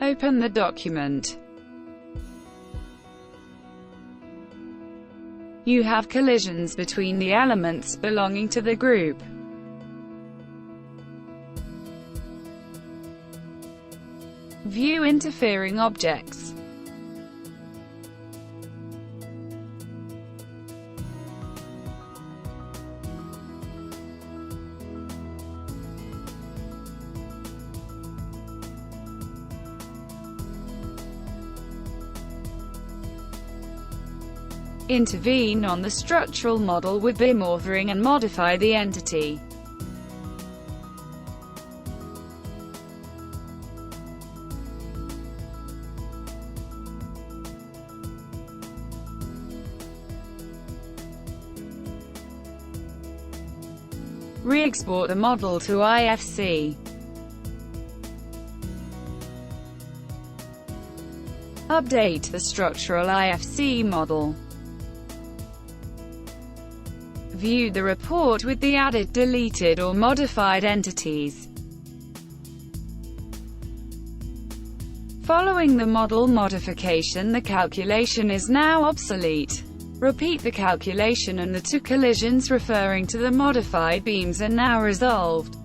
Open the document. You have collisions between the elements belonging to the group. View interfering objects. Intervene on the structural model with BIM Authoring and modify the entity. Re-export the model to IFC. Update the structural IFC model. View the report with the added, deleted or modified entities. Following the model modification, the calculation is now obsolete. Repeat the calculation and the two collisions referring to the modified beams are now resolved.